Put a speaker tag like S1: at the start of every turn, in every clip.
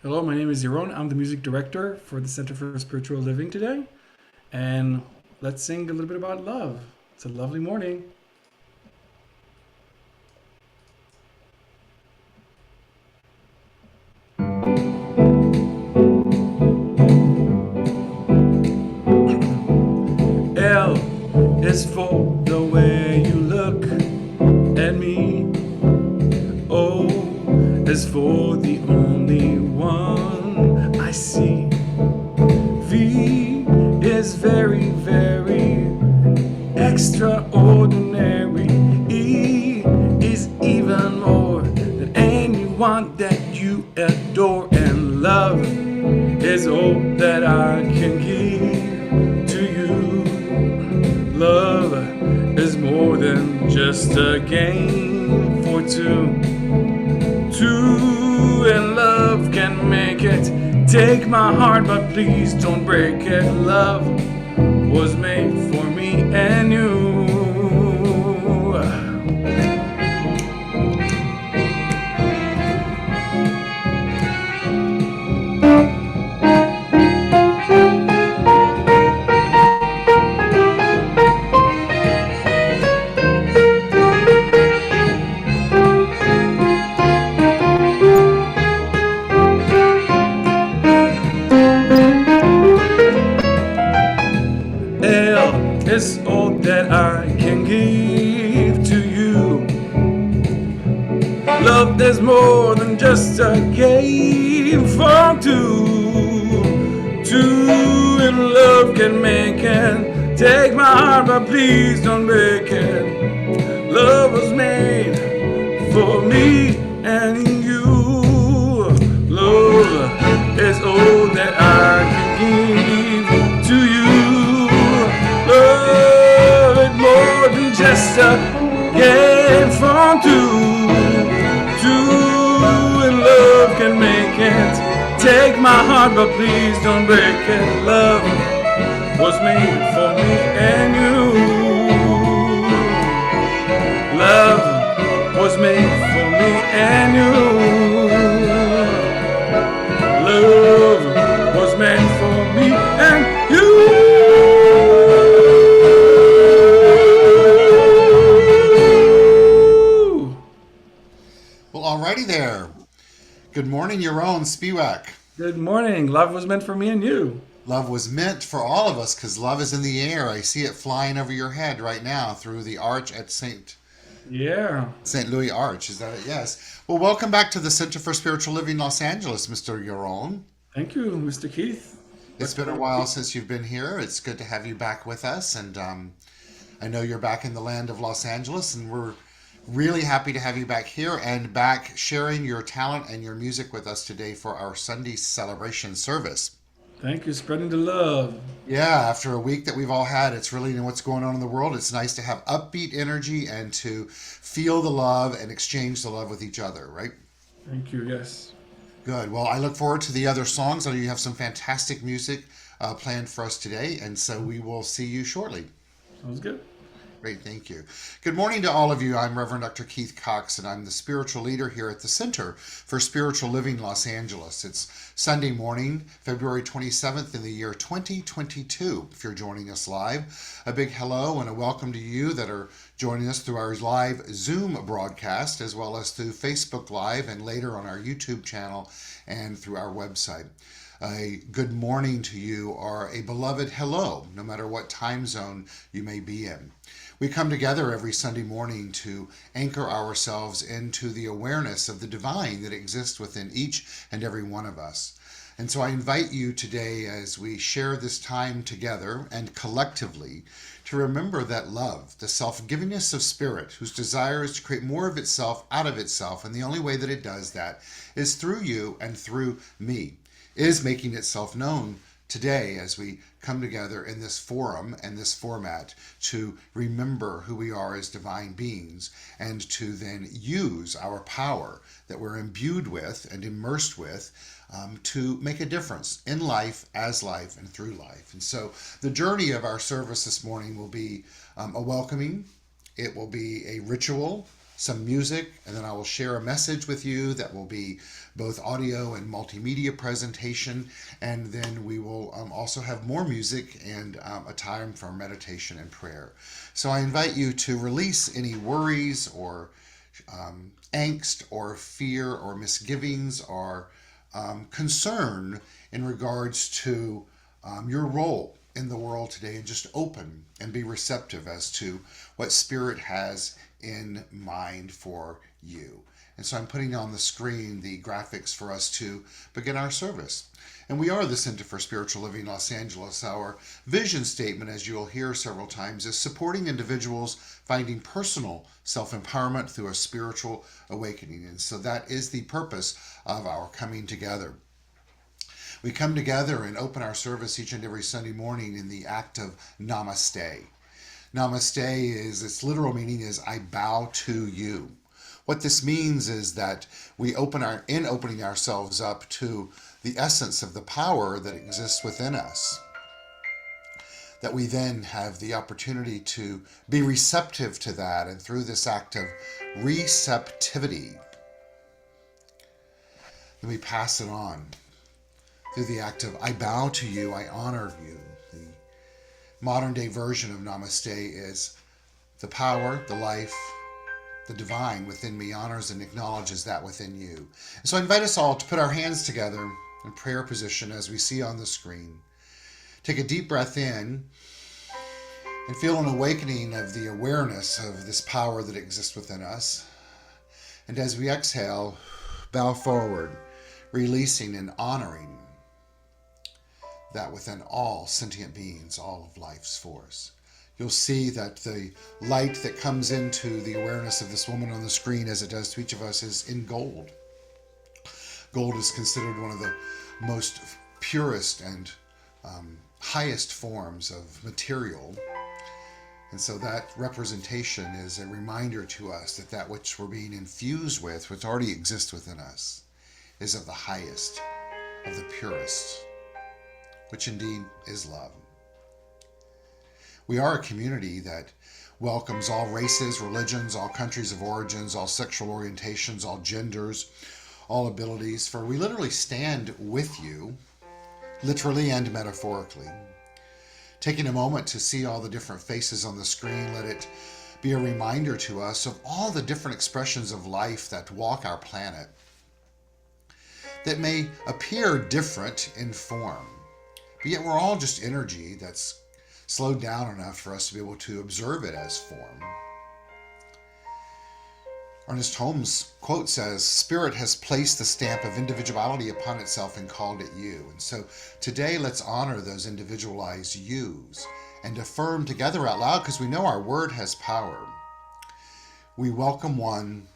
S1: Hello, my name is Yaron. I'm the music director for the Center for Spiritual Living today. And let's sing a little bit about love. It's a lovely morning. L is for the way you look at me. O is for the only one I see. V is very, very extraordinary. E is even more than anyone that you adore. And love is all that I can give to you. Love is more than just a game for two. Two in love can make it. Take my heart, but please don't break it. Love was made for me and you. L is all that I can give to you. Love is more than just a game for two. Two in love can make it. Take my heart, but please don't break it. Love was made for me and you. Love is all that I can give to you. Love is more than just a game for two. Two in love can make it. Take my heart, but please don't break it. Love was made for me and you. Love was made for me and you. Love was meant for me and you.
S2: Well, alrighty there. Good morning, Yaron Spiwak.
S1: Good morning. Love was meant for me and you.
S2: Love was meant for all of us because love is in the air. I see it flying over your head right now through the arch at
S1: Yeah.
S2: St. Louis Arch. Is that it? Yes. Well, welcome back to the Center for Spiritual Living Los Angeles, Mr. Yaron.
S1: Thank you, Mr. Keith.
S2: It's been a while since you've been here. It's good to have you back with us. And I know you're back in the land of Los Angeles, and we're really happy to have you back here and back sharing your talent and your music with us today for our Sunday celebration service.
S1: Thank you. Spreading the love.
S2: Yeah, after a week that we've all had, it's really what's going on in the world. It's nice to have upbeat energy and to feel the love and exchange the love with each other, right?
S1: Thank you. Yes.
S2: Good. Well, I look forward to the other songs. I know you have some fantastic music planned for us today, and so we will see you shortly.
S1: Sounds good.
S2: Great, thank you. Good morning to all of you. I'm Reverend Dr. Keith Cox, and I'm the spiritual leader here at the Center for Spiritual Living Los Angeles. It's Sunday morning, February 27th in the year 2022. If you're joining us live, a big hello and a welcome to you that are joining us through our live Zoom broadcast, as well as through Facebook Live and later on our YouTube channel and through our website. A good morning to you or a beloved hello, no matter what time zone you may be in. We come together every Sunday morning to anchor ourselves into the awareness of the divine that exists within each and every one of us. And so I invite you today as we share this time together and collectively to remember that love, the self-givingness of spirit, whose desire is to create more of itself out of itself, and the only way that it does that is through you and through me, is making itself known today as we come together in this forum and this format to remember who we are as divine beings and to then use our power that we're imbued with and immersed with to make a difference in life, as life, and through life. And so the journey of our service this morning will be a welcoming, it will be a ritual, some music, and then I will share a message with you that will be both audio and multimedia presentation, and then we will also have more music and a time for meditation and prayer. So I invite you to release any worries or angst or fear or misgivings or concern in regards to your role in the world today, and just open and be receptive as to what Spirit has in mind for you. And so I'm putting on the screen the graphics for us to begin our service. And we are the Center for Spiritual Living Los Angeles. Our vision statement, as you'll hear several times, is supporting individuals finding personal self-empowerment through a spiritual awakening. And so that is the purpose of our coming together. We come together and open our service each and every Sunday morning in the act of Namaste. Namaste is, its literal meaning is I bow to you. What this means is that we opening ourselves up to the essence of the power that exists within us, that we then have the opportunity to be receptive to that, and through this act of receptivity, then we pass it on. Through the act of I bow to you, I honor you. The modern day version of Namaste is the power, the life, the divine within me honors and acknowledges that within you. And so I invite us all to put our hands together in prayer position as we see on the screen. Take a deep breath in and feel an awakening of the awareness of this power that exists within us. And as we exhale, bow forward, releasing and honoring that within all sentient beings, all of life's force. You'll see that the light that comes into the awareness of this woman on the screen, as it does to each of us, is in gold. Gold is considered one of the most purest and highest forms of material. And so that representation is a reminder to us that that which we're being infused with, which already exists within us, is of the highest, of the purest, which indeed is love. We are a community that welcomes all races, religions, all countries of origins, all sexual orientations, all genders, all abilities, for we literally stand with you, literally and metaphorically. Taking a moment to see all the different faces on the screen, let it be a reminder to us of all the different expressions of life that walk our planet, that may appear different in form, but yet we're all just energy that's slowed down enough for us to be able to observe it as form. Ernest Holmes' quote says, "Spirit has placed the stamp of individuality upon itself and called it you." And so today, let's honor those individualized yous and affirm together out loud, because we know our word has power. We welcome one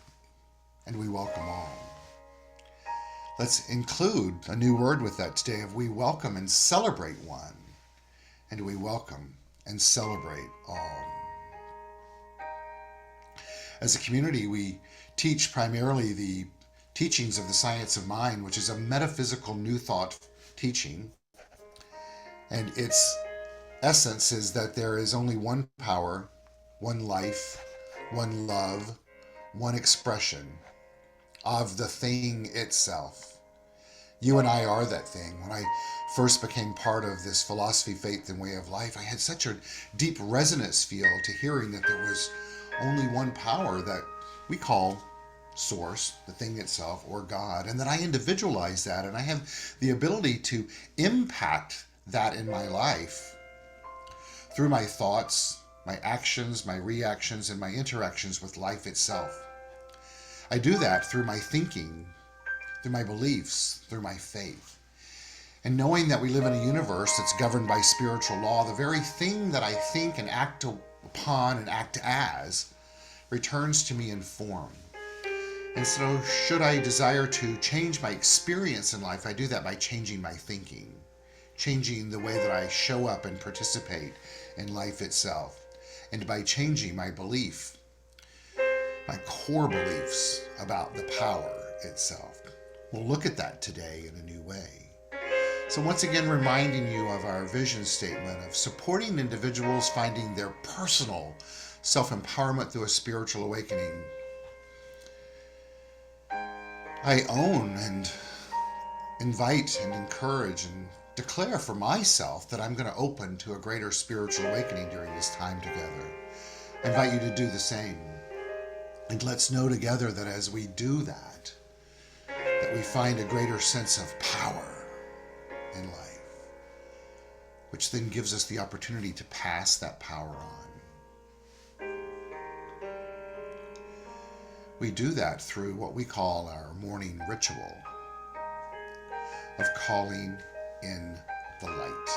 S2: and we welcome all. Let's include a new word with that today of we welcome and celebrate one, and we welcome and celebrate all. As a community, we teach primarily the teachings of the science of mind, which is a metaphysical new thought teaching. And its essence is that there is only one power, one life, one love, one expression of the thing itself. You and I are that thing. When I first became part of this philosophy, faith, and way of life, I had such a deep resonance feel to hearing that there was only one power that we call Source, the thing itself, or God, and that I individualize that, and I have the ability to impact that in my life through my thoughts, my actions, my reactions, and my interactions with life itself. I do that through my thinking, through my beliefs, through my faith. And knowing that we live in a universe that's governed by spiritual law, the very thing that I think and act upon and act as returns to me in form. And so should I desire to change my experience in life, I do that by changing my thinking, changing the way that I show up and participate in life itself, and by changing my belief, my core beliefs about the power itself. We'll look at that today in a new way. So once again, reminding you of our vision statement of supporting individuals finding their personal self-empowerment through a spiritual awakening. I own and invite and encourage and declare for myself that I'm going to open to a greater spiritual awakening during this time together. I invite you to do the same. And let's know together that as we do that, that we find a greater sense of power in life, which then gives us the opportunity to pass that power on. We do that through what we call our morning ritual of calling in the light.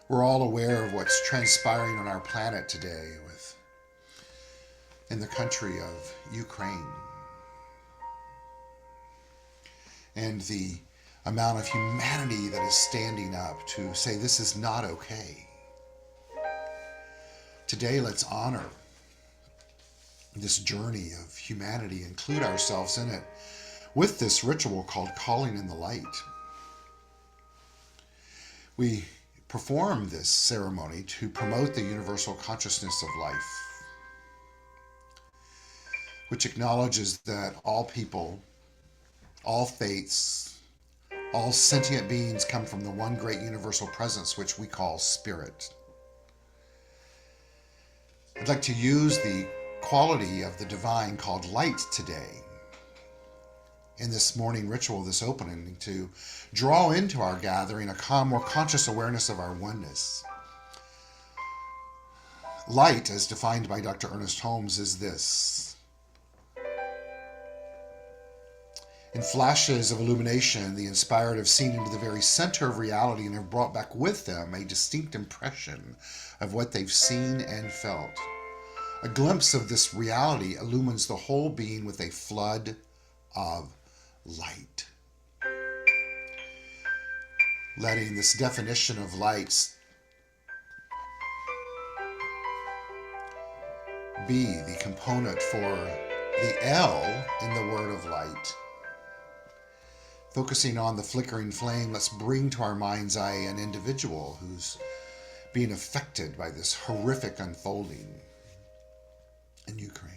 S2: We're all aware of what's transpiring on our planet today in the country of Ukraine, and the amount of humanity that is standing up to say this is not okay. Today, let's honor this journey of humanity, include ourselves in it with this ritual called calling in the light. We perform this ceremony to promote the universal consciousness of life, which acknowledges that all people, all faiths, all sentient beings come from the one great universal presence, which we call spirit. I'd like to use the quality of the divine called light today in this morning ritual, this opening, to draw into our gathering a more conscious awareness of our oneness. Light, as defined by Dr. Ernest Holmes, is this: in flashes of illumination, the inspired have seen into the very center of reality and have brought back with them a distinct impression of what they've seen and felt. A glimpse of this reality illumines the whole being with a flood of light. Letting this definition of light be the component for the L in the word of light. Focusing on the flickering flame, let's bring to our mind's eye an individual who's being affected by this horrific unfolding in Ukraine.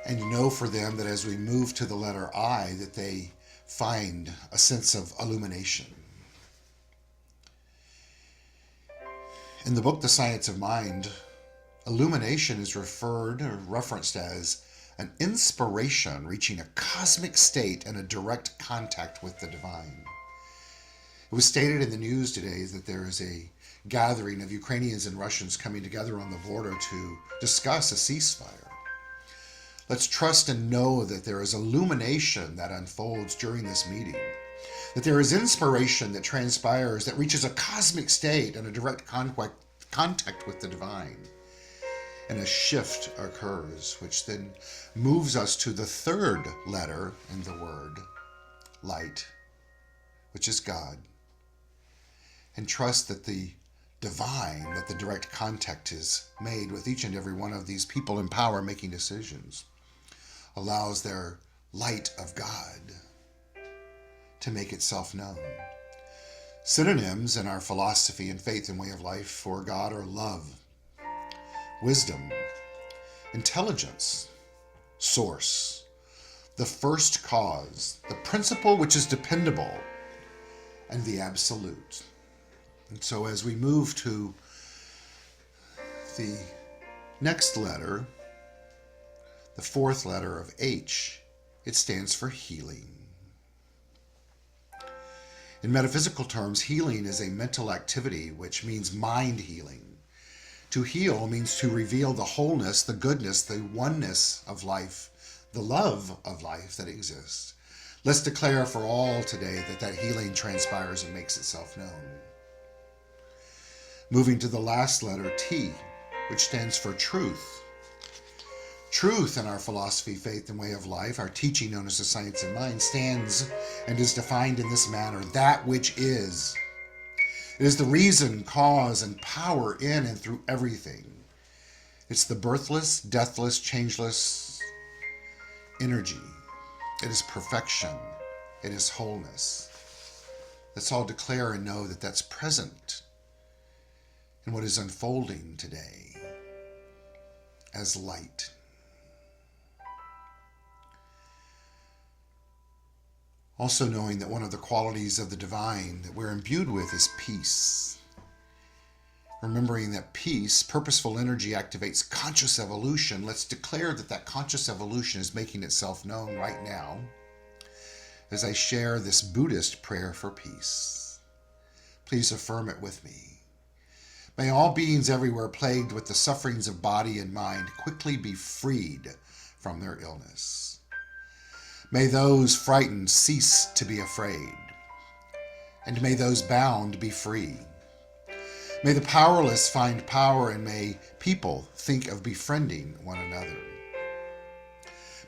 S2: And know for them that as we move to the letter I, that they find a sense of illumination. In the book, The Science of Mind, illumination is referred or referenced as an inspiration reaching a cosmic state and a direct contact with the divine. It was stated in the news today that there is a gathering of Ukrainians and Russians coming together on the border to discuss a ceasefire. Let's trust and know that there is illumination that unfolds during this meeting, that there is inspiration that transpires that reaches a cosmic state and a direct contact with the divine. And a shift occurs, which then moves us to the third letter in the word, light, which is God. And trust that the divine, that the direct contact is made with each and every one of these people in power making decisions, allows their light of God to make itself known. Synonyms in our philosophy and faith and way of life for God are love, wisdom, intelligence, source, the first cause, the principle which is dependable, and the absolute. And so as we move to the next letter, the fourth letter of H, it stands for healing. In metaphysical terms, healing is a mental activity, which means mind healing. To heal means to reveal the wholeness, the goodness, the oneness of life, the love of life that exists. Let's declare for all today that healing transpires and makes itself known. Moving to the last letter, T, which stands for truth. Truth in our philosophy, faith, and way of life, our teaching known as the Science of Mind, stands and is defined in this manner: that which is. It is the reason, cause, and power in and through everything. It's the birthless, deathless, changeless energy. It is perfection. It is wholeness. Let's all declare and know that that's present in what is unfolding today as light. Also knowing that one of the qualities of the divine that we're imbued with is peace. Remembering that peace, purposeful energy, activates conscious evolution. Let's declare that that conscious evolution is making itself known right now as I share this Buddhist prayer for peace. Please affirm it with me. May all beings everywhere plagued with the sufferings of body and mind quickly be freed from their illness. May those frightened cease to be afraid, and may those bound be free. May the powerless find power, and may people think of befriending one another.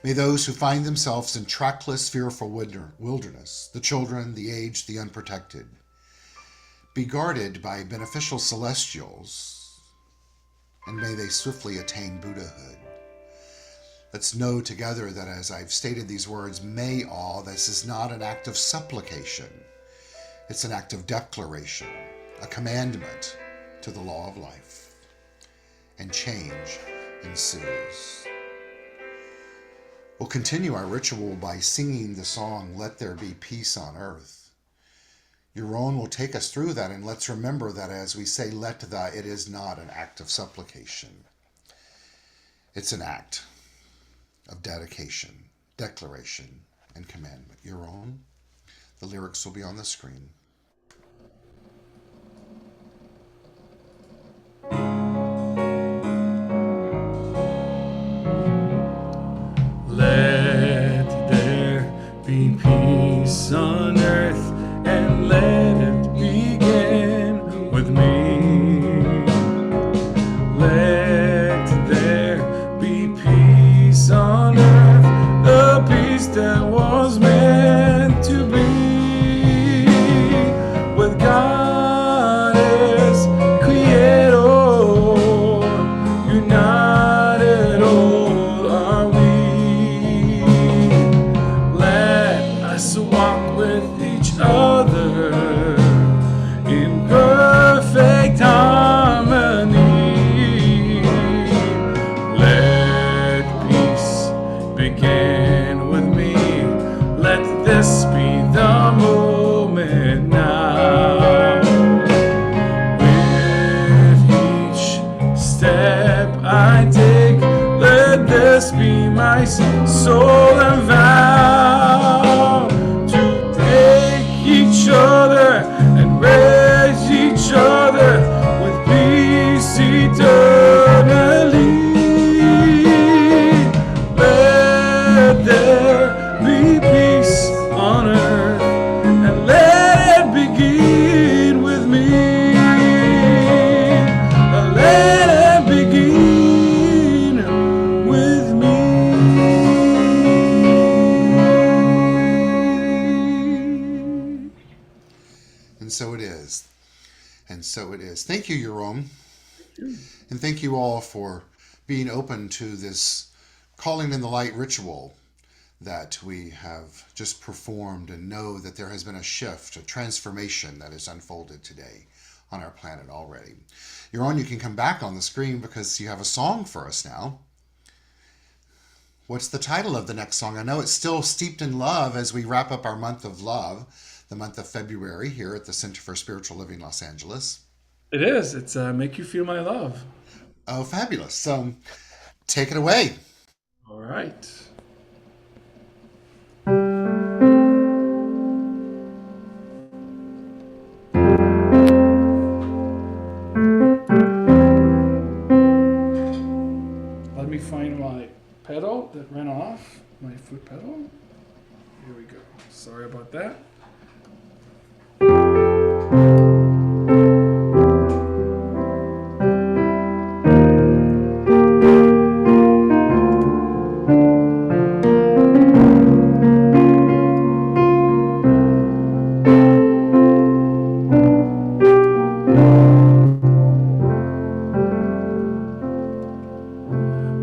S2: May those who find themselves in trackless, fearful wilderness, the children, the aged, the unprotected, be guarded by beneficial celestials, and may they swiftly attain Buddhahood. Let's know together that as I've stated these words, may all, this is not an act of supplication. It's an act of declaration, a commandment to the law of life, and change ensues. We'll continue our ritual by singing the song, Let There Be Peace on Earth. Yaron will take us through that, and let's remember that as we say, it is not an act of supplication. It's an act of dedication, declaration, and commandment. Yaron, the lyrics will be on the screen.
S1: Let there be peace on earth, and let it begin with me. Let there be peace on earth, the peace that was meant to be, with God as creator, united all are we. Let us walk with each other in perfect harmony. Let peace begin with me. Let this be the moment now. With each step I take, let this be my soul and vow to take each other and raise each other with peace eternally. Let there be peace on earth, and let it begin with me. Let it begin with me.
S2: And so it is. And so it is. Thank you, Yaron. And thank you all for being open to this calling in the light ritual that we have just performed, and know that there has been a shift, a transformation that has unfolded today on our planet already. Yaron, you can come back on the screen because you have a song for us now. What's the title of the next song? I know it's still steeped in love as we wrap up our month of love, the month of February here at the Center for Spiritual Living, Los Angeles.
S1: It is. It's Make You Feel My Love.
S2: Oh, fabulous. So take it away.
S1: All right. Let me find my pedal that ran off, my foot pedal. Here we go. Sorry about that.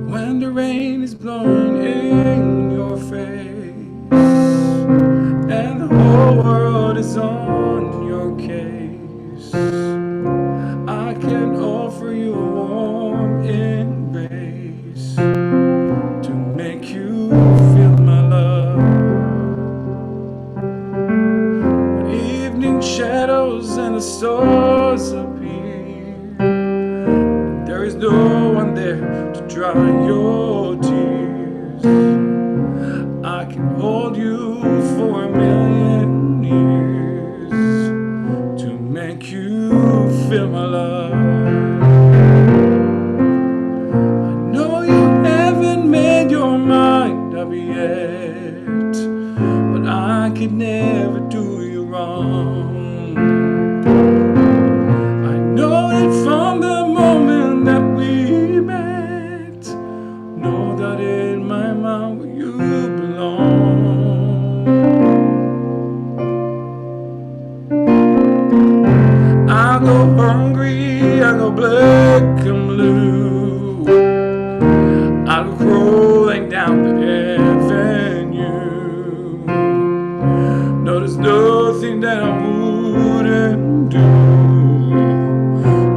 S1: When the rain is blowing in your face and the whole clouds and the stars appear. There is no one there to dry your tears. I can hold you for 1,000,000 years to make you feel my love. I know you haven't made your mind up yet, but I could never do you wrong. I know that from the moment that we met, know that in my mind where you belong. I go hungry, I go black and blue, I go crawling down the avenue. No, there's nothing that I wouldn't do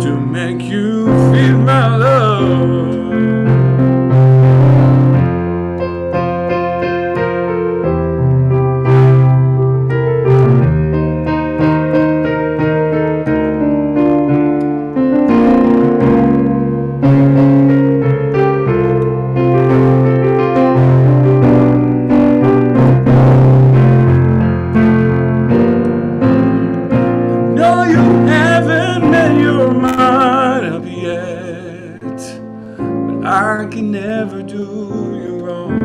S1: to make you feel my love. No, you haven't made your mind up yet, but I can never do you wrong.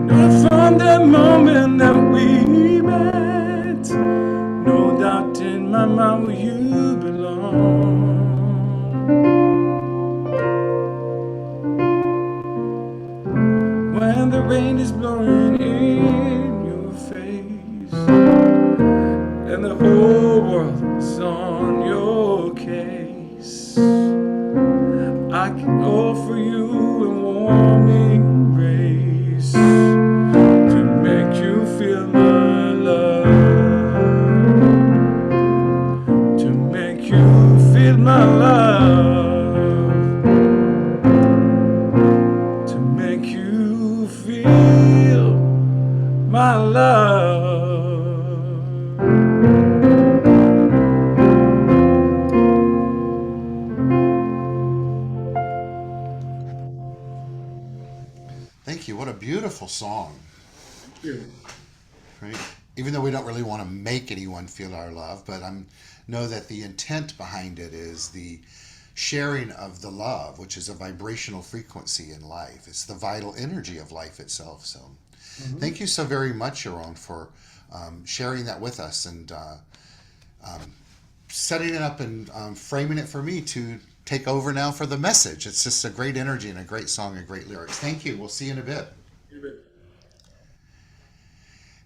S1: No, from the moment that we met, no doubt in my mind where you belong. When the rain is blowing in your face and the whole world is on your case, I can offer you a warm embrace to make you feel my love, to make you feel my love, to make you feel my love.
S2: Thank you. What a beautiful song.
S1: Yeah.
S2: Right? Even though we don't really want to make anyone feel our love, but I know that the intent behind it is the sharing of the love, which is a vibrational frequency in life. It's the vital energy of life itself. So thank you so very much, Yaron, for sharing that with us and setting it up and framing it for me to take over now for the message. It's just a great energy and a great song and great lyrics. Thank you. We'll see you in a bit.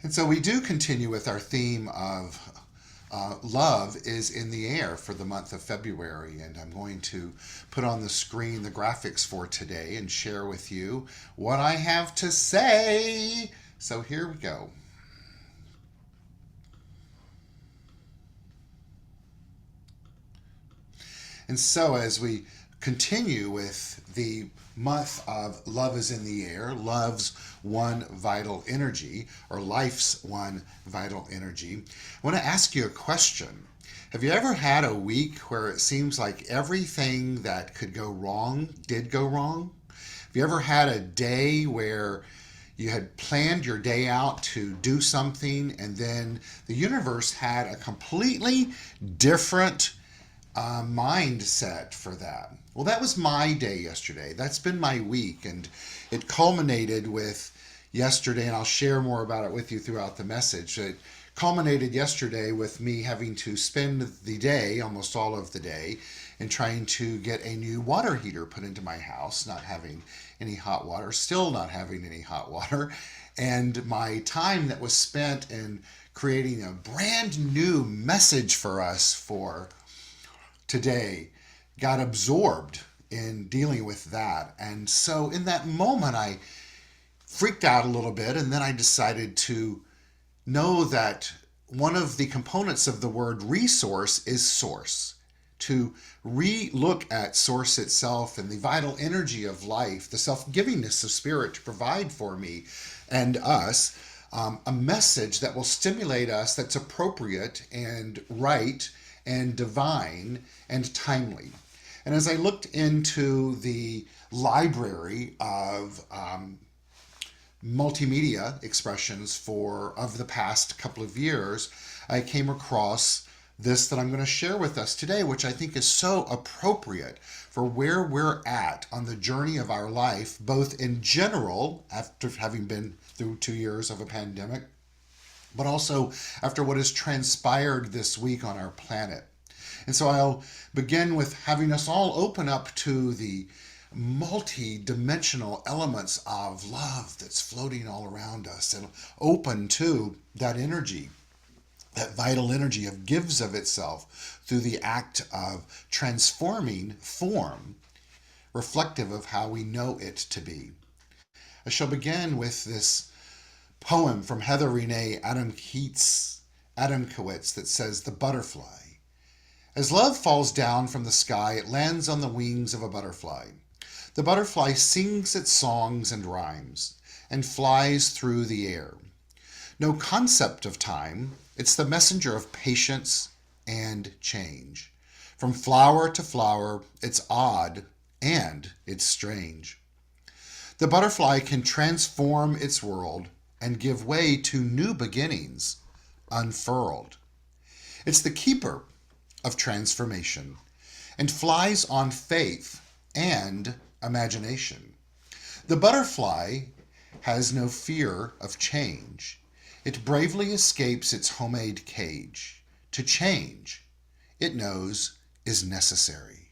S2: And so we do continue with our theme of love is in the air for the month of February. And I'm going to put on the screen the graphics for today and share with you what I have to say. So here we go. And so as we continue with the month of Love is in the Air, love's one vital energy, or life's one vital energy, I want to ask you a question. Have you ever had a week where it seems like everything that could go wrong did go wrong? Have you ever had a day where you had planned your day out to do something and then the universe had a completely different mindset for that? Well, that was my day yesterday. That's been my week, and it culminated with yesterday, and I'll share more about it with you throughout the message. It culminated yesterday with me having to spend the day, almost all of the day, in trying to get a new water heater put into my house, not having any hot water, still not having any hot water, and my time that was spent in creating a brand new message for us for today got absorbed in dealing with that. And so in that moment, I freaked out a little bit, and then I decided to know that one of the components of the word resource is source. To re-look at source itself and the vital energy of life, the self-givingness of spirit to provide for me and us, a message that will stimulate us, that's appropriate and right and divine and timely. And as I looked into the library of multimedia expressions of the past couple of years, I came across this that I'm going to share with us today, which I think is so appropriate for where we're at on the journey of our life, both in general, after having been through 2 years of a pandemic, but also after what has transpired this week on our planet. And so I'll begin with having us all open up to the multi-dimensional elements of love that's floating all around us, and open to that energy, that vital energy of gives of itself through the act of transforming form, reflective of how we know it to be. I shall begin with this poem from Heather Renee Adamkowitz that says, "The Butterfly. As love falls down from the sky, it lands on the wings of a butterfly. The butterfly sings its songs and rhymes and flies through the air. No concept of time, it's the messenger of patience and change. From flower to flower, it's odd and it's strange. The butterfly can transform its world and give way to new beginnings, unfurled. It's the keeper of transformation and flies on faith and imagination. The butterfly has no fear of change. It bravely escapes its homemade cage. To change, it knows, is necessary.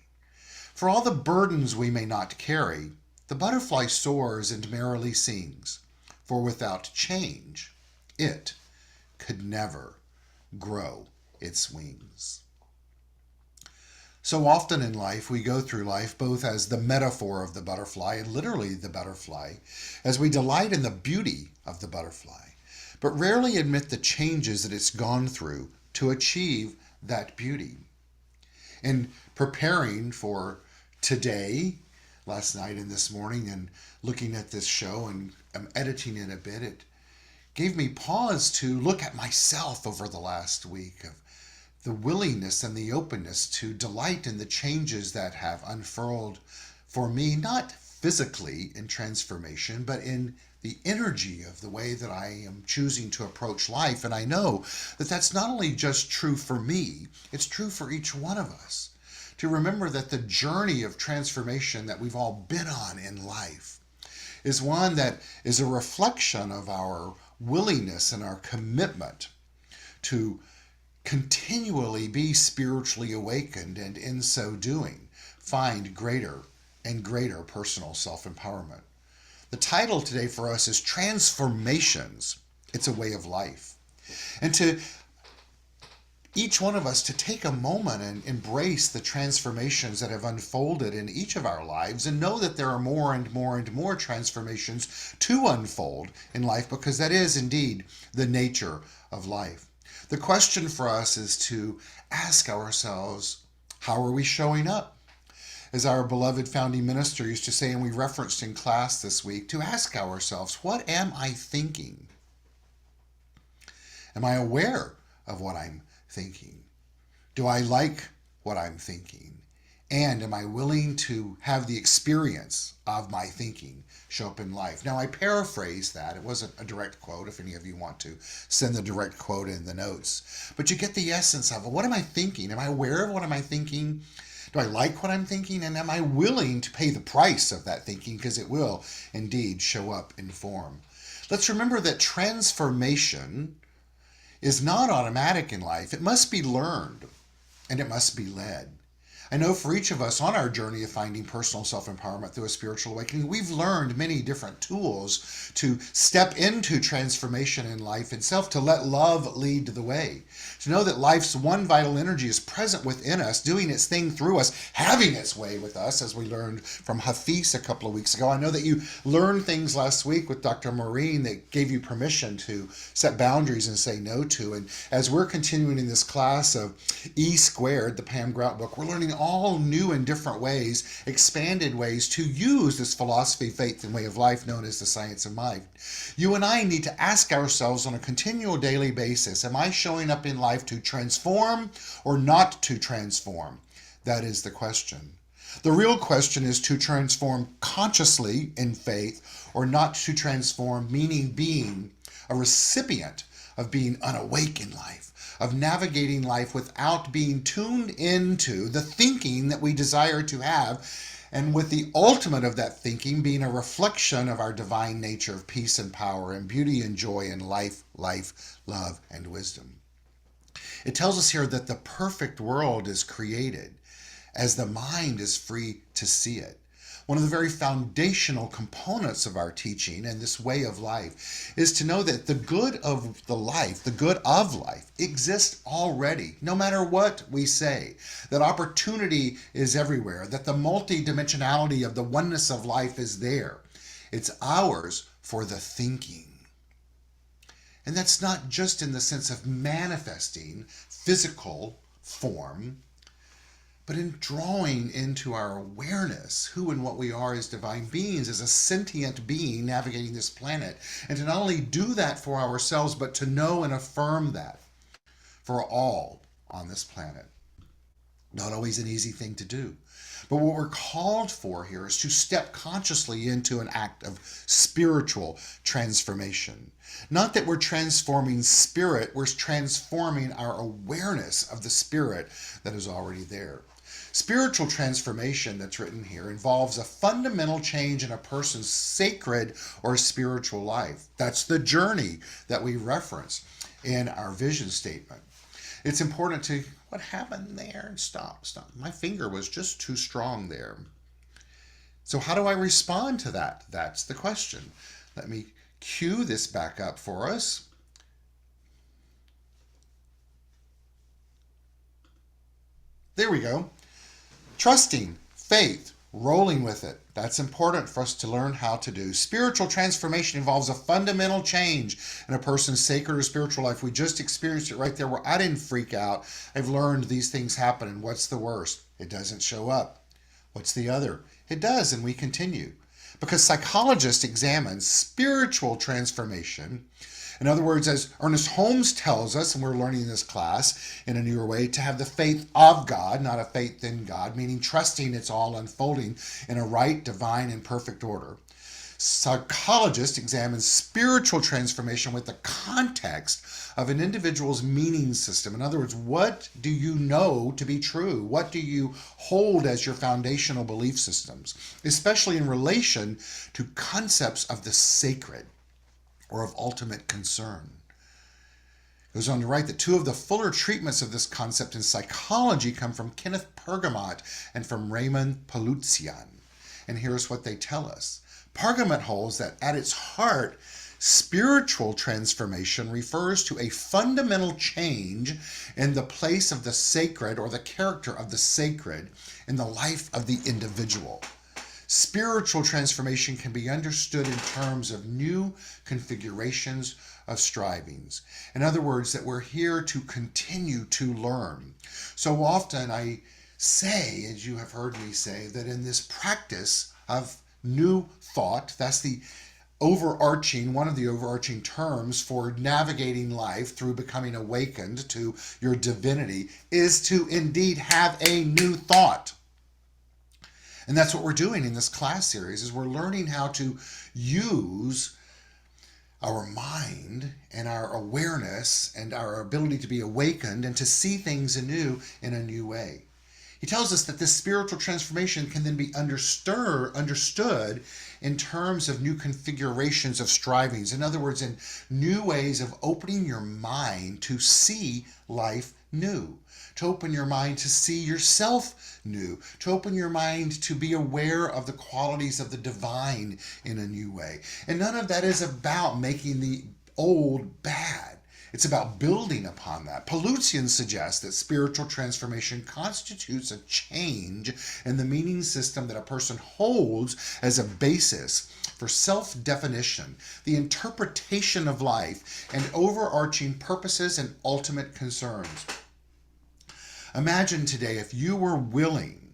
S2: For all the burdens we may not carry, the butterfly soars and merrily sings, for without change, it could never grow its wings." So often in life, we go through life both as the metaphor of the butterfly and literally the butterfly, as we delight in the beauty of the butterfly, but rarely admit the changes that it's gone through to achieve that beauty. In preparing for today, last night and this morning, and looking at this show and editing it a bit, it gave me pause to look at myself over the last week, of the willingness and the openness to delight in the changes that have unfurled for me, not physically in transformation, but in the energy of the way that I am choosing to approach life. And I know that that's not only just true for me, it's true for each one of us. To remember that the journey of transformation that we've all been on in life is one that is a reflection of our willingness and our commitment to continually be spiritually awakened, and in so doing, find greater and greater personal self-empowerment. The title today for us is Transformations. It's a Way of Life. And to each one of us to take a moment and embrace the transformations that have unfolded in each of our lives, and know that there are more and more and more transformations to unfold in life, because that is indeed the nature of life. The question for us is to ask ourselves, how are we showing up? As our beloved founding minister used to say, and we referenced in class this week, to ask ourselves, what am I thinking? Am I aware of what I'm thinking? Do I like what I'm thinking? And am I willing to have the experience of my thinking show up in life? Now, I paraphrase that. It wasn't a direct quote. If any of you want to send the direct quote in the notes. But you get the essence of it. What am I thinking? Am I aware of what am I thinking? Do I like what I'm thinking? And am I willing to pay the price of that thinking? Because it will indeed show up in form. Let's remember that transformation is not automatic in life. It must be learned, and it must be led. I know for each of us on our journey of finding personal self-empowerment through a spiritual awakening, we've learned many different tools to step into transformation in life itself, to let love lead the way. To know that life's one vital energy is present within us, doing its thing through us, having its way with us, as we learned from Hafiz a couple of weeks ago. I know that you learned things last week with Dr. Maureen that gave you permission to set boundaries and say no to. And as we're continuing in this class of E Squared, the Pam Grout book, we're learning all new and different ways, expanded ways to use this philosophy, faith, and way of life known as the science of mind. You and I need to ask ourselves on a continual daily basis, am I showing up in life to transform or not to transform? That is the question. The real question is to transform consciously in faith or not to transform, meaning being a recipient of being unawake in life, of navigating life without being tuned into the thinking that we desire to have, and with the ultimate of that thinking being a reflection of our divine nature of peace and power and beauty and joy and life, love, and wisdom. It tells us here that the perfect world is created as the mind is free to see it. One of the very foundational components of our teaching and this way of life is to know that the good of the life, the good of life, exists already, no matter what we say. That opportunity is everywhere, that the multidimensionality of the oneness of life is there. It's ours for the thinking. And that's not just in the sense of manifesting physical form, but in drawing into our awareness who and what we are as divine beings, as a sentient being navigating this planet. And to not only do that for ourselves, but to know and affirm that for all on this planet. Not always an easy thing to do. But what we're called for here is to step consciously into an act of spiritual transformation. Not that we're transforming spirit, we're transforming our awareness of the spirit that is already there. Spiritual transformation that's written here involves a fundamental change in a person's sacred or spiritual life. That's the journey that we reference in our vision statement. It's important to, what happened there? Stop. My finger was just too strong there. So how do I respond to that? That's the question. Let me cue this back up for us. There we go. Trusting, faith, rolling with it. That's important for us to learn how to do. Spiritual transformation involves a fundamental change in a person's sacred or spiritual life. We just experienced it right there where I didn't freak out. I've learned these things happen, and what's the worst? It doesn't show up. What's the other? It does, and we continue. Because psychologists examine spiritual transformation. In other words, as Ernest Holmes tells us, and we're learning in this class in a newer way, to have the faith of God, not a faith in God, meaning trusting it's all unfolding in a right, divine, and perfect order. Psychologists examine spiritual transformation with the context of an individual's meaning system. In other words, what do you know to be true? What do you hold as your foundational belief systems, especially in relation to concepts of the sacred or of ultimate concern? It goes on to write that two of the fuller treatments of this concept in psychology come from Kenneth Pergamot and from Raymond Palutian. And here's what they tell us. Pergamot holds that at its heart, spiritual transformation refers to a fundamental change in the place of the sacred or the character of the sacred in the life of the individual. Spiritual transformation can be understood in terms of new configurations of strivings. In other words, that we're here to continue to learn. So often I say, as you have heard me say, that in this practice of new thought, that's the one of the overarching terms for navigating life through becoming awakened to your divinity, is to indeed have a new thought. And that's what we're doing in this class series, is we're learning how to use our mind and our awareness and our ability to be awakened and to see things anew in a new way. He tells us that this spiritual transformation can then be understood in terms of new configurations of strivings. In other words, in new ways of opening your mind to see life new, to open your mind to see yourself new, to open your mind to be aware of the qualities of the divine in a new way. And none of that is about making the old bad. It's about building upon that. Palutian suggests that spiritual transformation constitutes a change in the meaning system that a person holds as a basis for self-definition, the interpretation of life, and overarching purposes and ultimate concerns. Imagine today if you were willing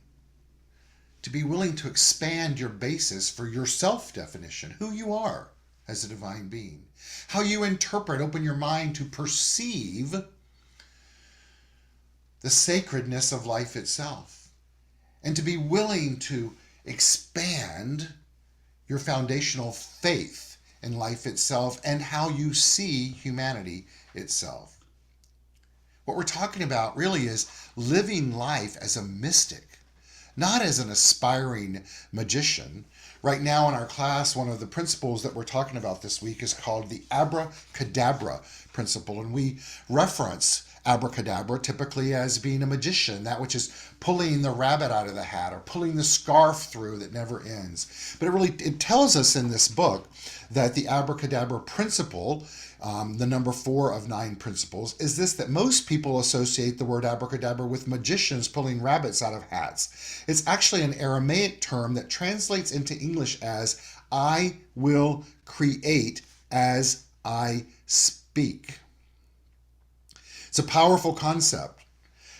S2: to expand your basis for your self-definition, who you are as a divine being, how you interpret, open your mind to perceive the sacredness of life itself, and to be willing to expand your foundational faith in life itself and how you see humanity itself. What we're talking about really is living life as a mystic, not as an aspiring magician. Right now in our class, one of the principles that we're talking about this week is called the abracadabra principle, and we reference abracadabra typically as being a magician, that which is pulling the rabbit out of the hat or pulling the scarf through that never ends. But it tells us in this book that the abracadabra principle, the number 4 of 9 principles, is this: that most people associate the word abracadabra with magicians pulling rabbits out of hats. It's actually an Aramaic term that translates into English as "I will create as I speak." It's a powerful concept.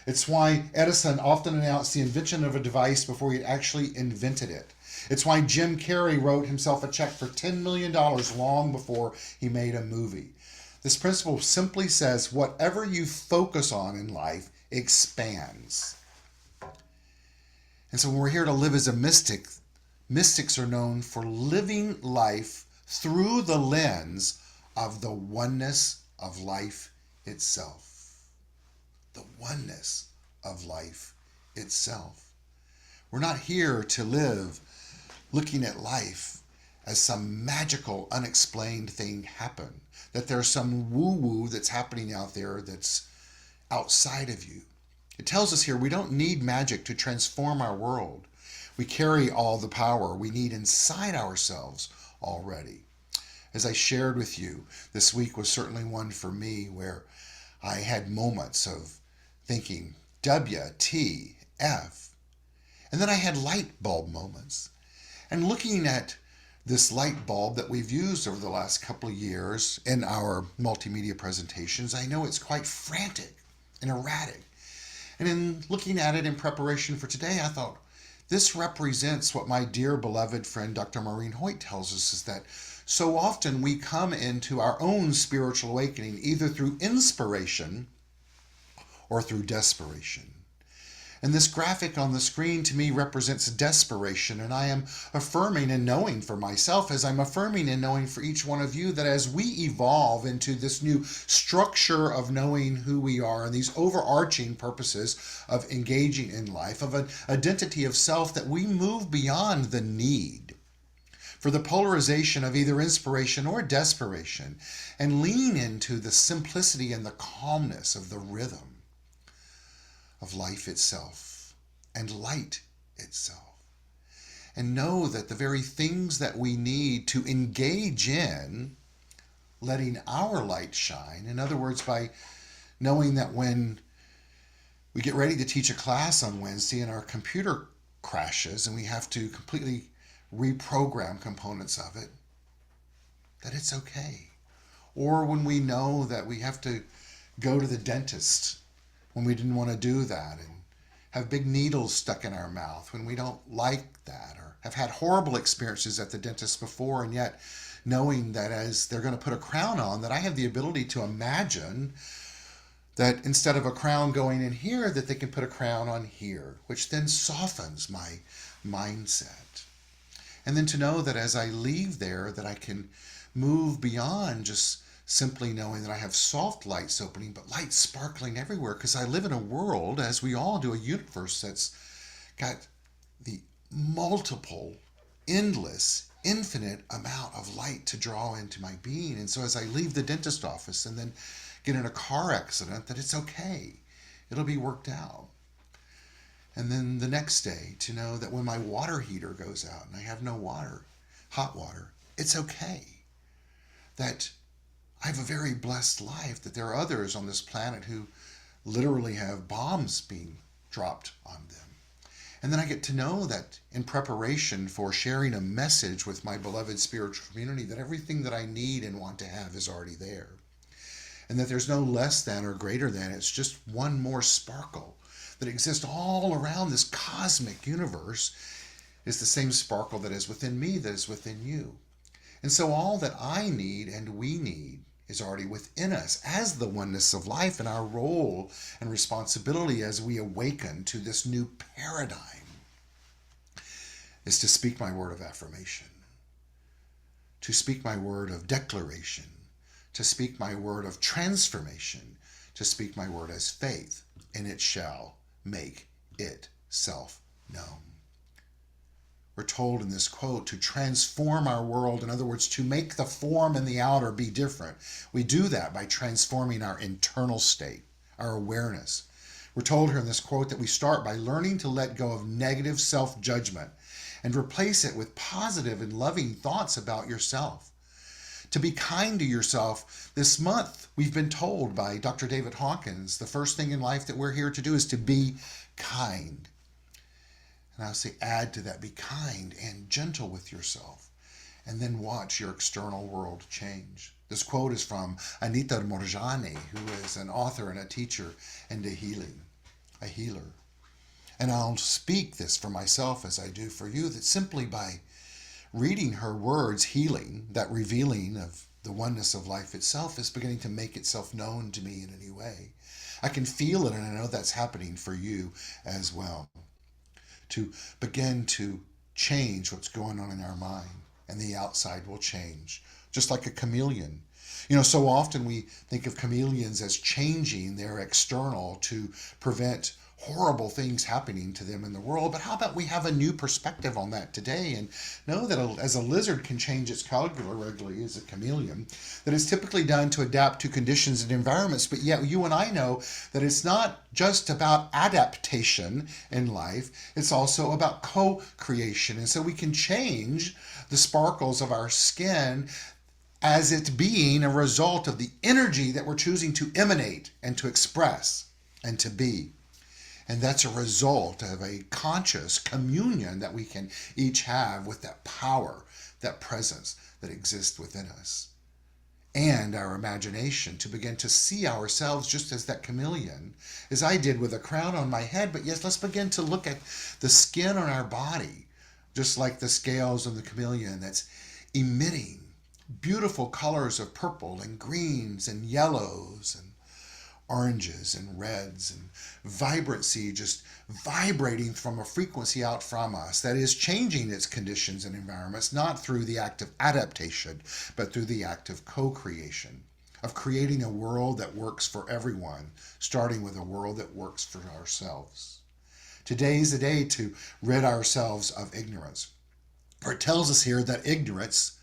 S2: It's why Edison often announced the invention of a device before he actually invented it. It's why Jim Carrey wrote himself a check for $10 million long before he made a movie. This principle simply says whatever you focus on in life expands. And so when we're here to live as a mystic, mystics are known for living life through the lens of the oneness of life itself. The oneness of life itself. We're not here to live looking at life as some magical, unexplained thing happen, that there's some woo-woo that's happening out there that's outside of you. It tells us here we don't need magic to transform our world. We carry all the power we need inside ourselves already. As I shared with you, this week was certainly one for me where I had moments of thinking, WTF. And then I had light bulb moments. And looking at this light bulb that we've used over the last couple of years in our multimedia presentations, I know it's quite frantic and erratic. And in looking at it in preparation for today, I thought, this represents what my dear beloved friend Dr. Maureen Hoyt tells us, is that so often we come into our own spiritual awakening either through inspiration or through desperation. And this graphic on the screen to me represents desperation, and I am affirming and knowing for myself, as I'm affirming and knowing for each one of you, that as we evolve into this new structure of knowing who we are and these overarching purposes of engaging in life, of an identity of self, that we move beyond the need for the polarization of either inspiration or desperation and lean into the simplicity and the calmness of the rhythm of life itself and light itself, and know that the very things that we need to engage in letting our light shine, in other words, by knowing that when we get ready to teach a class on Wednesday and our computer crashes and we have to completely reprogram components of it, that it's okay. Or when we know that we have to go to the dentist when we didn't want to do that, and have big needles stuck in our mouth when we don't like that, or have had horrible experiences at the dentist before, and yet knowing that as they're going to put a crown on, that I have the ability to imagine that instead of a crown going in here, that they can put a crown on here, which then softens my mindset. And then to know that as I leave there, that I can move beyond just simply knowing that I have soft lights opening, but light sparkling everywhere, because I live in a world, as we all do, a universe that's got the multiple, endless, infinite amount of light to draw into my being. And so as I leave the dentist office and then get in a car accident, that it's okay. It'll be worked out. And then the next day to know that when my water heater goes out and I have no water, hot water, it's okay. That I have a very blessed life, that there are others on this planet who literally have bombs being dropped on them. And then I get to know that in preparation for sharing a message with my beloved spiritual community, that everything that I need and want to have is already there. And that there's no less than or greater than, it's just one more sparkle that exist all around this cosmic universe is the same sparkle that is within me, that is within you. And so all that I need and we need is already within us as the oneness of life, and our role and responsibility as we awaken to this new paradigm is to speak my word of affirmation, to speak my word of declaration, to speak my word of transformation, to speak my word as faith, and it shall make itself known. We're told in this quote to transform our world. In other words, to make the form and the outer be different. We do that by transforming our internal state, our awareness. We're told here in this quote that we start by learning to let go of negative self-judgment and replace it with positive and loving thoughts about yourself. To be kind to yourself. This month, we've been told by Dr. David Hawkins, the first thing in life that we're here to do is to be kind. And I'll say add to that, be kind and gentle with yourself, and then watch your external world change. This quote is from Anita Morjani, who is an author and a teacher and a healer. And I'll speak this for myself as I do for you, that simply by reading her words, healing, that revealing of the oneness of life itself is beginning to make itself known to me in a new way. I can feel it, and I know that's happening for you as well. To begin to change what's going on in our mind, and the outside will change, just like a chameleon. So often we think of chameleons as changing their external to prevent horrible things happening to them in the world. But how about we have a new perspective on that today and know that as a lizard can change its color regularly as a chameleon, that it's typically done to adapt to conditions and environments. But yet you and I know that it's not just about adaptation in life, it's also about co-creation. And so we can change the sparkles of our skin as it being a result of the energy that we're choosing to emanate and to express and to be. And that's a result of a conscious communion that we can each have with that power, that presence that exists within us. And our imagination to begin to see ourselves just as that chameleon, as I did with a crown on my head. But yes, let's begin to look at the skin on our body, just like the scales on the chameleon, that's emitting beautiful colors of purple and greens and yellows and oranges and reds, and vibrancy just vibrating from a frequency out from us that is changing its conditions and environments, not through the act of adaptation, but through the act of co-creation, of creating a world that works for everyone, starting with a world that works for ourselves. Today's the day to rid ourselves of ignorance. For it tells us here that ignorance,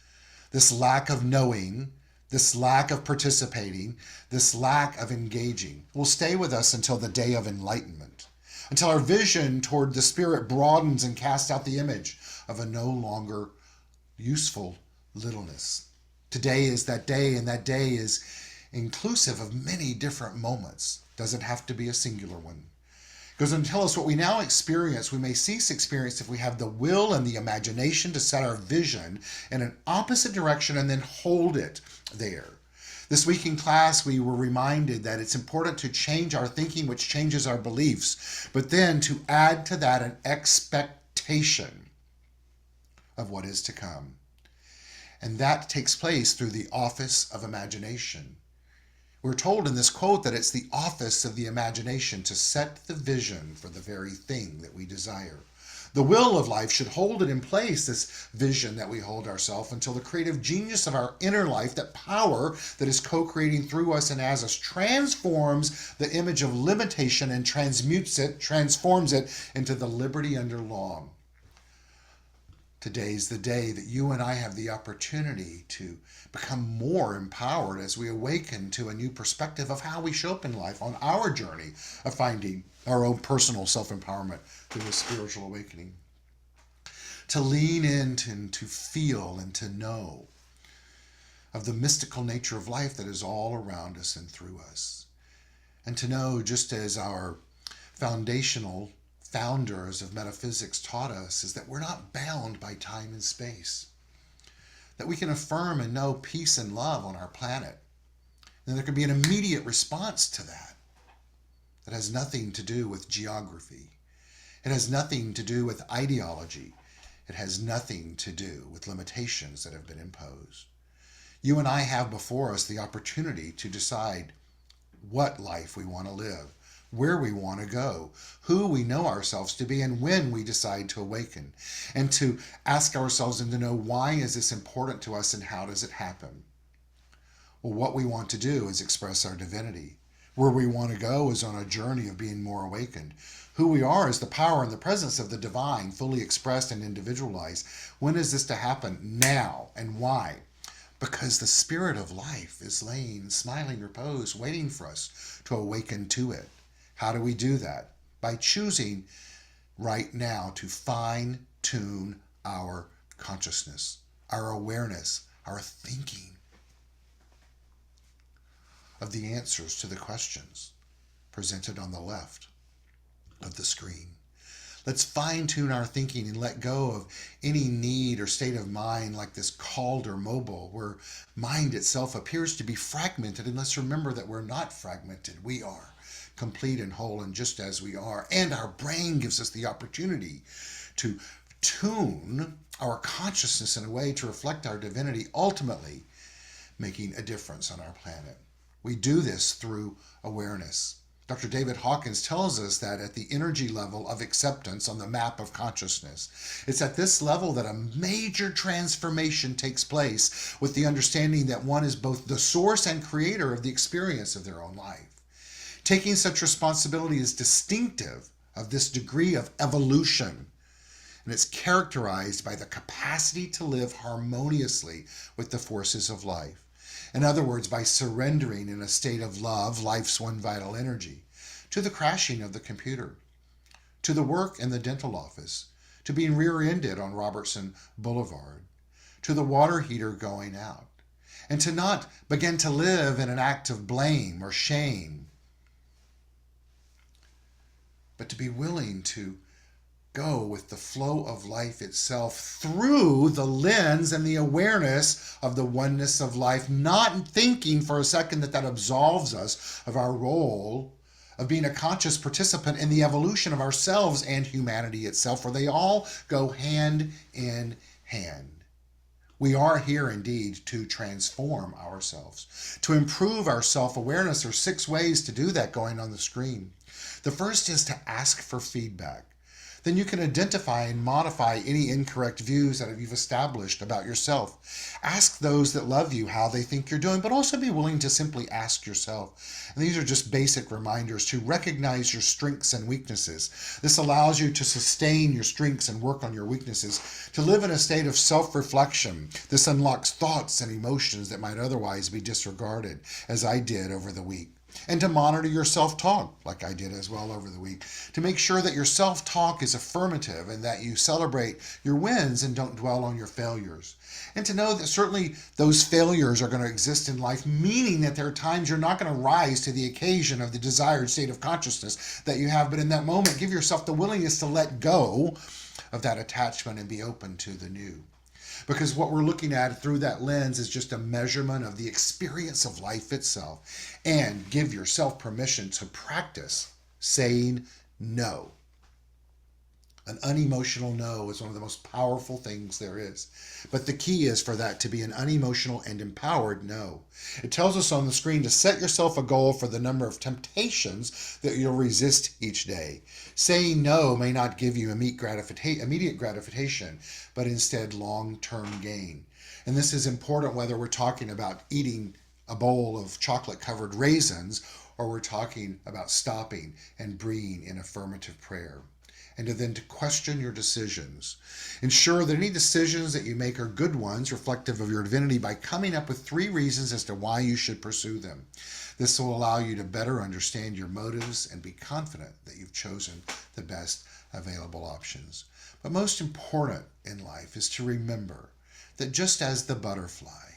S2: this lack of knowing, this lack of participating, this lack of engaging, will stay with us until the day of enlightenment, until our vision toward the spirit broadens and casts out the image of a no longer useful littleness. Today is that day, and that day is inclusive of many different moments. Doesn't have to be a singular one. It goes on to tell us what we now experience, we may cease experience if we have the will and the imagination to set our vision in an opposite direction and then hold it there. This week in class, we were reminded that it's important to change our thinking, which changes our beliefs, but then to add to that an expectation of what is to come. And that takes place through the office of imagination. We're told in this quote that it's the office of the imagination to set the vision for the very thing that we desire. The will of life should hold it in place, this vision that we hold ourselves, until the creative genius of our inner life, that power that is co-creating through us and as us, transforms the image of limitation and transforms it into the liberty under law. Today's the day that you and I have the opportunity to become more empowered as we awaken to a new perspective of how we show up in life on our journey of finding our own personal self-empowerment through a spiritual awakening. To lean into and to feel and to know of the mystical nature of life that is all around us and through us. And to know, just as our foundational founders of metaphysics taught us, is that we're not bound by time and space. That we can affirm and know peace and love on our planet. And there can be an immediate response to that. that has nothing to do with geography. It has nothing to do with ideology. It has nothing to do with limitations that have been imposed. You and I have before us the opportunity to decide what life we want to live, where we want to go, who we know ourselves to be, and when we decide to awaken, and to ask ourselves and to know, why is this important to us and how does it happen? Well, what we want to do is express our divinity. Where we want to go is on a journey of being more awakened. Who we are is the power and the presence of the divine, fully expressed and individualized. When is this to happen? Now. And why? Because the spirit of life is laying, smiling repose, waiting for us to awaken to it. How do we do that? By choosing right now to fine-tune our consciousness, our awareness, our thinking of the answers to the questions presented on the left of the screen. Let's fine-tune our thinking and let go of any need or state of mind like this Calder mobile, where mind itself appears to be fragmented. And let's remember that we're not fragmented. We are complete and whole and just as we are. And our brain gives us the opportunity to tune our consciousness in a way to reflect our divinity, ultimately making a difference on our planet. We do this through awareness. Dr. David Hawkins tells us that at the energy level of acceptance on the map of consciousness, it's at this level that a major transformation takes place, with the understanding that one is both the source and creator of the experience of their own life. Taking such responsibility is distinctive of this degree of evolution, and it's characterized by the capacity to live harmoniously with the forces of life. In other words, by surrendering in a state of love, life's one vital energy, to the crashing of the computer, to the work in the dental office, to being rear-ended on Robertson Boulevard, to the water heater going out, and to not begin to live in an act of blame or shame, but to be willing to go with the flow of life itself through the lens and the awareness of the oneness of life, not thinking for a second that that absolves us of our role of being a conscious participant in the evolution of ourselves and humanity itself, for they all go hand in hand. We are here indeed to transform ourselves, to improve our self-awareness. There are 6 ways to do that going on the screen. The first is to ask for feedback. Then you can identify and modify any incorrect views that you've established about yourself. Ask those that love you how they think you're doing, but also be willing to simply ask yourself. And these are just basic reminders to recognize your strengths and weaknesses. This allows you to sustain your strengths and work on your weaknesses, to live in a state of self-reflection. This unlocks thoughts and emotions that might otherwise be disregarded, as I did over the week. And to monitor your self-talk, like I did as well over the week, to make sure that your self-talk is affirmative and that you celebrate your wins and don't dwell on your failures. And to know that certainly those failures are going to exist in life, meaning that there are times you're not going to rise to the occasion of the desired state of consciousness that you have. But in that moment, give yourself the willingness to let go of that attachment and be open to the new. Because what we're looking at through that lens is just a measurement of the experience of life itself. And give yourself permission to practice saying no. An unemotional no is one of the most powerful things there is. But the key is for that to be an unemotional and empowered no. It tells us on the screen to set yourself a goal for the number of temptations that you'll resist each day. Saying no may not give you immediate gratification, but instead long-term gain. And this is important whether we're talking about eating a bowl of chocolate-covered raisins or we're talking about stopping and breathing in affirmative prayer. And to question your decisions. Ensure that any decisions that you make are good ones, reflective of your divinity, by coming up with 3 reasons as to why you should pursue them. This will allow you to better understand your motives and be confident that you've chosen the best available options. But most important in life is to remember that just as the butterfly,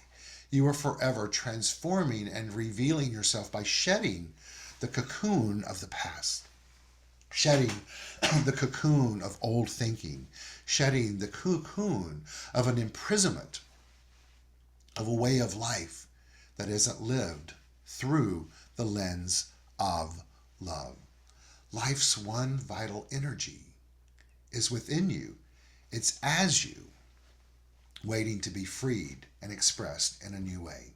S2: you are forever transforming and revealing yourself by shedding the cocoon of the past. Shedding the cocoon of old thinking, shedding the cocoon of an imprisonment of a way of life that isn't lived through the lens of love. Life's one vital energy is within you. It's as you, waiting to be freed and expressed in a new way.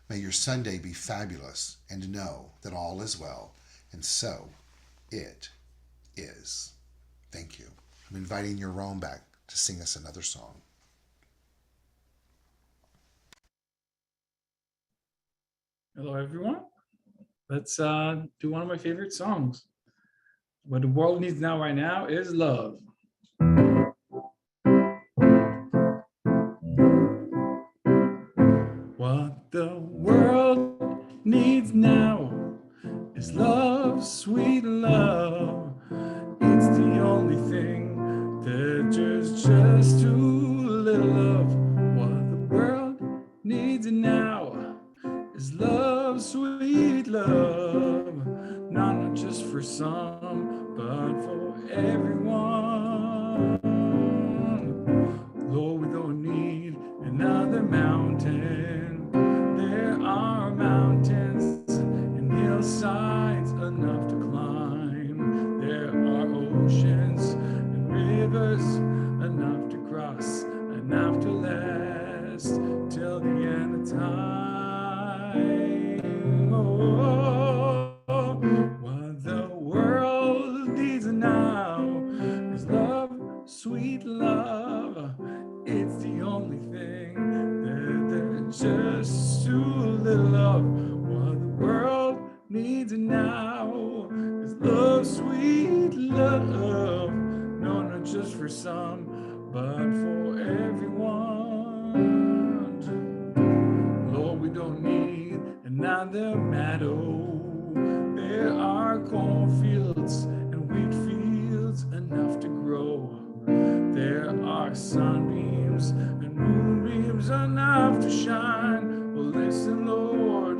S2: May your Sunday be fabulous and know that all is well, and so it is. Thank you. I'm inviting Yaron back to sing us another song.
S1: Hello, everyone. Let's do one of my favorite songs. What the world needs now, right now, is love. What the world needs now is love, sweet love. It's the only thing that just too little of. What the world needs now is love, sweet love. Not just for some, but for everyone. Lord, we don't need another mountain. There are mountains and hillsides enough to climb. There are oceans and rivers enough to cross, enough to last till the end of time. Oh, what the world needs now is love, sweet love. It's the only thing that there's just too little of. What the world needs now is love, sweet love. No, not just for some, but for everyone. Lord, we don't need another meadow. There are cornfields and wheat fields enough to grow. There are sunbeams and moonbeams enough to shine. Well, listen, Lord,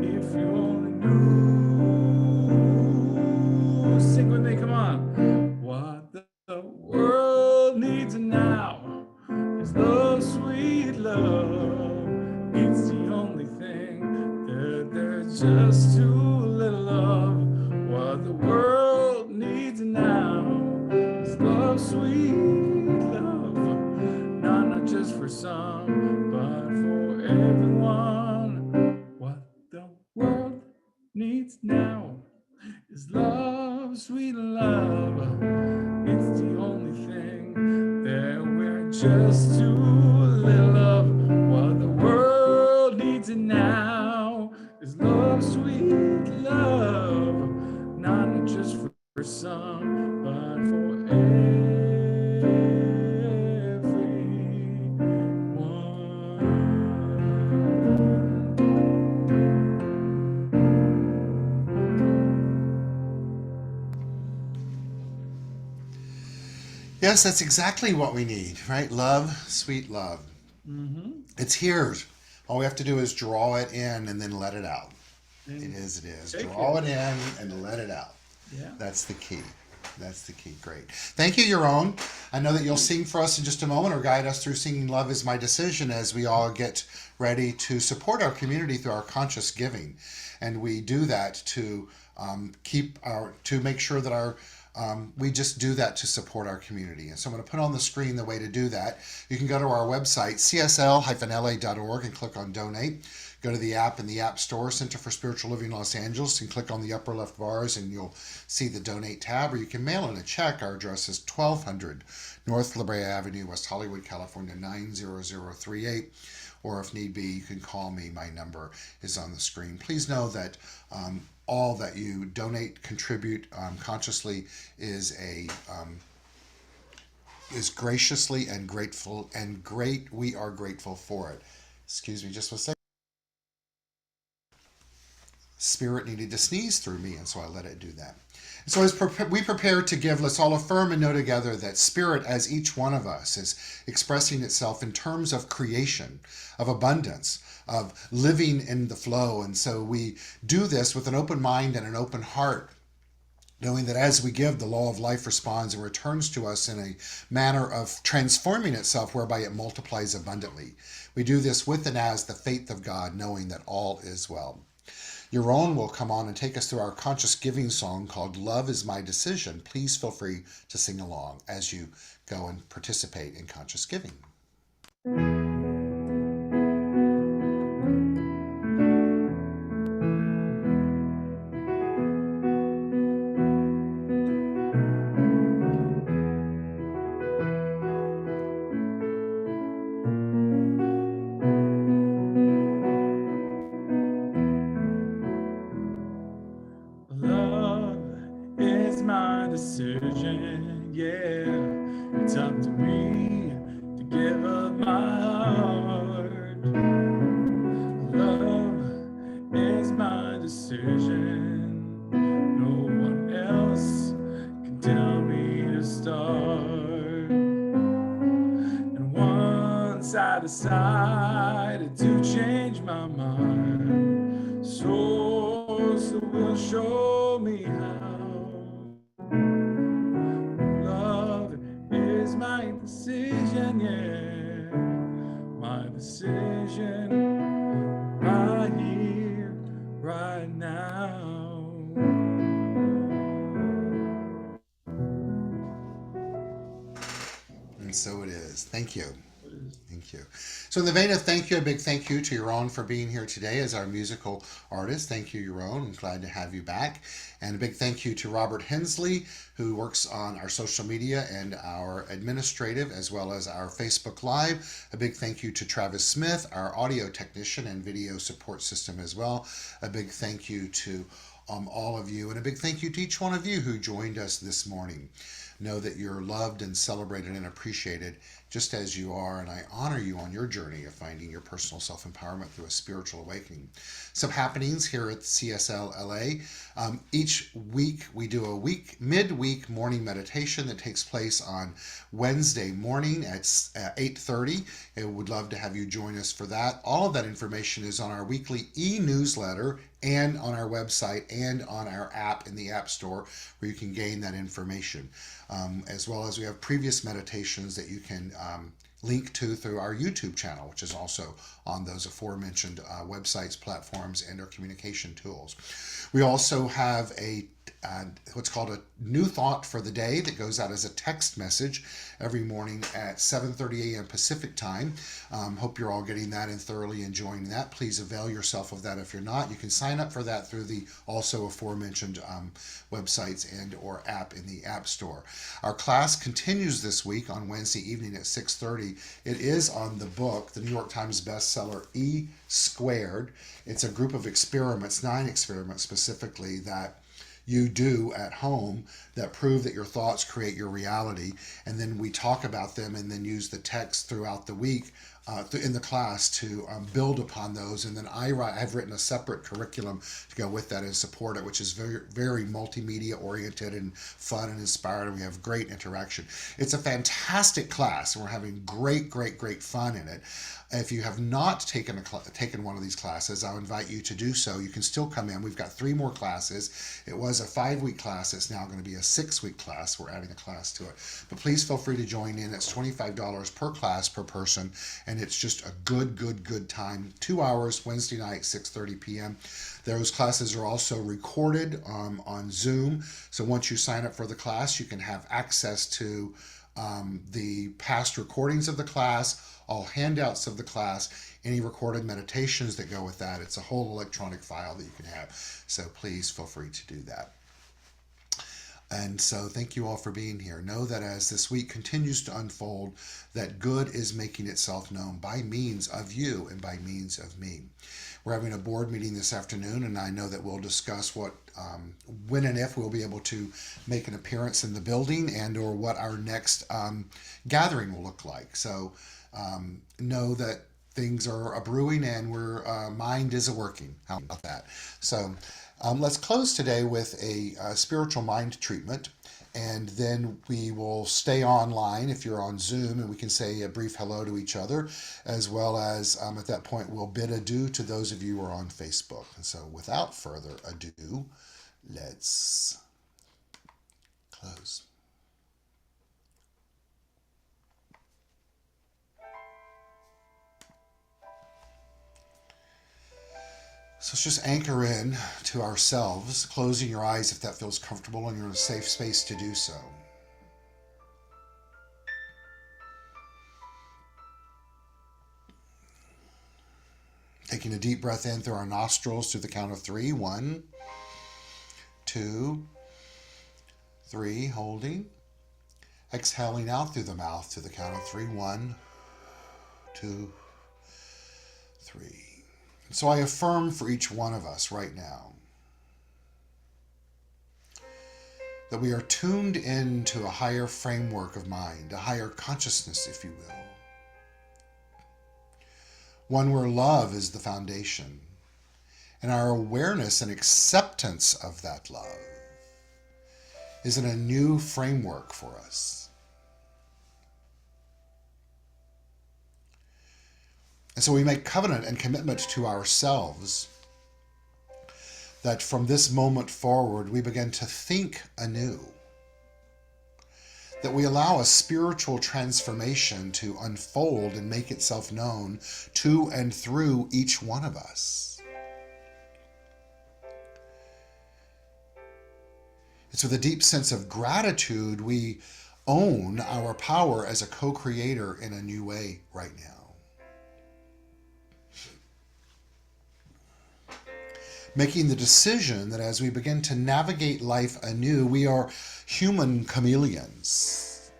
S1: if you only knew. Sing with me, come on. What the world needs now is love, sweet love. It's the only thing that there's just too little of. What the world needs now is love, sweet love. Not just for some, but for everyone. What the world needs now is love, sweet love. It's the only thing that we're just too little of. What the world needs now is love, sweet love. Not just for some, but for
S2: Yes, that's exactly what we need, right? Love, sweet love. It's here. All we have to do is draw it in and then let it out. It is. Draw it in and let it out.
S1: Yeah.
S2: That's the key. That's the key. Great. Thank you, Yaron. I know that you'll sing for us in just a moment or guide us through singing Love is My Decision as we all get ready to support our community through our conscious giving. And we do that to to make sure that we just do that to support our community. And so I'm going to put on the screen the way to do that. You can go to our website, csl-la.org, and click on Donate. Go to the app in the App Store, Center for Spiritual Living Los Angeles, and click on the upper left bars, and you'll see the Donate tab. Or you can mail in a check. Our address is 1200 North La Brea Avenue, West Hollywood, California, 90038. Or if need be, you can call me. My number is on the screen. Please know that all that you donate, contribute consciously is graciously and grateful and great. We are grateful for it. Excuse me just a second. Spirit needed to sneeze through me, and so I let it do that. So as we prepare to give, let's all affirm and know together that Spirit, as each one of us, is expressing itself in terms of creation, of abundance, of living in the flow. And so we do this with an open mind and an open heart, knowing that as we give, the law of life responds and returns to us in a manner of transforming itself, whereby it multiplies abundantly. We do this with and as the faith of God, knowing that all is well. Yaron will come on and take us through our conscious giving song called Love is My Decision. Please feel free to sing along as you go and participate in conscious giving.
S1: Love is my decision, yeah. It's up to me to give up my heart. Love is my decision. No one else can tell me to start. And once I decided to change my mind, Source will show me how. Love is my decision, yeah. My decision right here, right now.
S2: And so it is. Thank you. Thank you. So, in the vein of thank you, a big thank you to Yaron for being here today as our musical artist. Thank you, Yaron. I'm glad to have you back. And a big thank you to Robert Hensley, who works on our social media and our administrative as well as our Facebook Live. A big thank you to Travis Smith, our audio technician and video support system as well. A big thank you to all of you, and a big thank you to each one of you who joined us this morning. Know that you're loved and celebrated and appreciated just as you are, and I honor you on your journey of finding your personal self-empowerment through a spiritual awakening. Some happenings here at CSL-LA. Each week we do a midweek morning meditation that takes place on Wednesday morning at 8:30. I would love to have you join us for that. All of that information is on our weekly e-newsletter and on our website and on our app in the App Store, where you can gain that information. As well as we have previous meditations that you can link to through our YouTube channel, which is also on those aforementioned websites, platforms, and our communication tools. We also have what's called a new thought for the day that goes out as a text message every morning at 7:30 a.m. Pacific time. Hope you're all getting that and thoroughly enjoying that. Please avail yourself of that. If you're not, you can sign up for that through the also aforementioned websites and or app in the App Store. Our class continues this week on Wednesday evening at 6:30. It is on the book, the New York Times bestseller E Squared. It's a group of experiments, 9 experiments specifically, that you do at home that prove that your thoughts create your reality. And then we talk about them and then use the text throughout the week in the class to build upon those. And then I've written a separate curriculum to go with that and support it, which is very, very multimedia oriented and fun and inspired. And we have great interaction. It's a fantastic class, and we're having great, great, great fun in it. If you have not taken one of these classes, I'll invite you to do so. You can still come in. We've got 3 more classes. It was a 5-week class. It's now going to be a 6-week class. We're adding a class to it. But please feel free to join in. It's $25 per class per person, and it's just a good time. 2 hours, Wednesday night, 6:30 p.m. Those classes are also recorded on Zoom. So once you sign up for the class, you can have access to the past recordings of the class, all handouts of the class, any recorded meditations that go with that. It's a whole electronic file that you can have. So please feel free to do that. And so thank you all for being here. Know that as this week continues to unfold, that good is making itself known by means of you and by means of me. We're having a board meeting this afternoon, and I know that we'll discuss when and if we'll be able to make an appearance in the building and or what our next gathering will look like. So know that things are a-brewing and mind is a-working. How about that? So let's close today with a spiritual mind treatment, and then we will stay online if you're on Zoom, and we can say a brief hello to each other, as well as at that point we'll bid adieu to those of you who are on Facebook. And so without further ado, let's close. So let's just anchor in to ourselves, closing your eyes if that feels comfortable and you're in a safe space to do so. Taking a deep breath in through our nostrils through the count of 3. 1, 2, 3, holding. Exhaling out through the mouth to the count of 3. 1, 2, 3. And so I affirm for each one of us right now that we are tuned into a higher framework of mind, a higher consciousness, if you will. One where love is the foundation, and our awareness and acceptance of that love is in a new framework for us. And so we make covenant and commitment to ourselves that from this moment forward we begin to think anew, that we allow a spiritual transformation to unfold and make itself known to and through each one of us. It's with a deep sense of gratitude we own our power as a co-creator in a new way right now. Making the decision that as we begin to navigate life anew, we are human chameleons.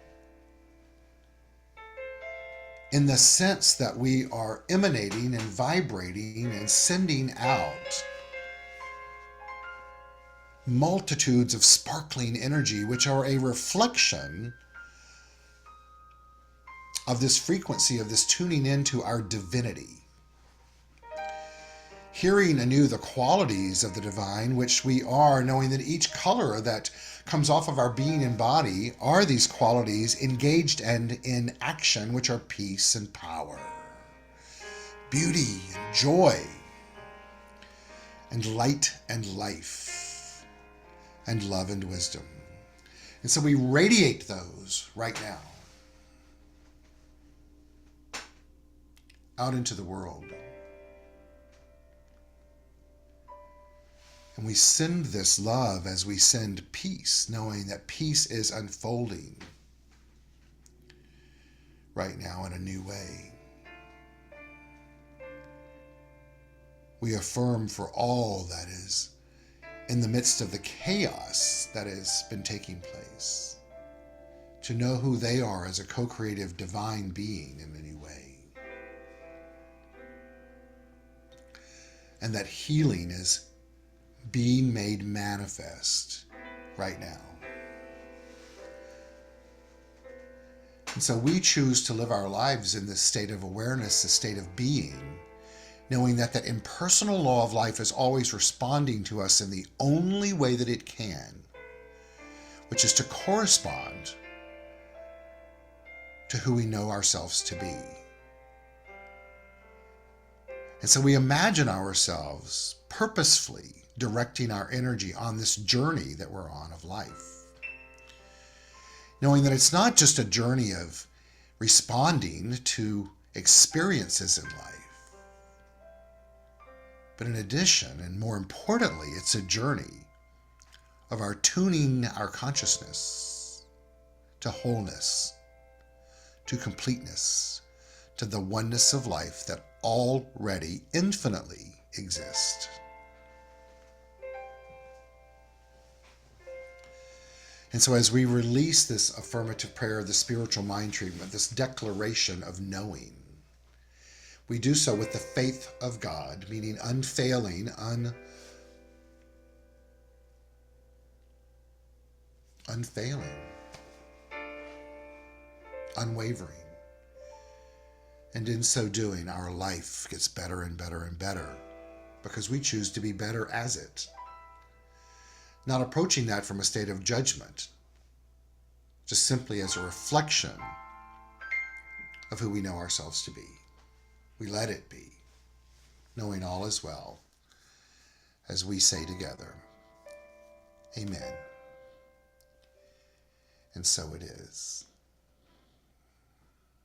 S2: In the sense that we are emanating and vibrating and sending out multitudes of sparkling energy, which are a reflection of this frequency, of this tuning into our divinity. Hearing anew the qualities of the divine, which we are, knowing that each color that comes off of our being and body are these qualities engaged and in action, which are peace and power, beauty and joy, and light and life, and love and wisdom. And so we radiate those right now out into the world. And we send this love as we send peace, knowing that peace is unfolding right now in a new way. We affirm for all that is in the midst of the chaos that has been taking place, to know who they are as a co-creative divine being in a new way. And that healing is being made manifest right now. And so we choose to live our lives in this state of awareness, this state of being, knowing that that impersonal law of life is always responding to us in the only way that it can, which is to correspond to who we know ourselves to be. And so we imagine ourselves purposefully directing our energy on this journey that we're on of life, knowing that it's not just a journey of responding to experiences in life, but in addition, and more importantly, it's a journey of our tuning our consciousness to wholeness, to completeness, to the oneness of life that already infinitely exists. And so as we release this affirmative prayer, the spiritual mind treatment, this declaration of knowing, we do so with the faith of God, meaning unfailing, unwavering. And in so doing, our life gets better and better and better because we choose to be better as it. Not approaching that from a state of judgment, just simply as a reflection of who we know ourselves to be. We let it be, knowing all is well, as we say together, Amen. And so it is.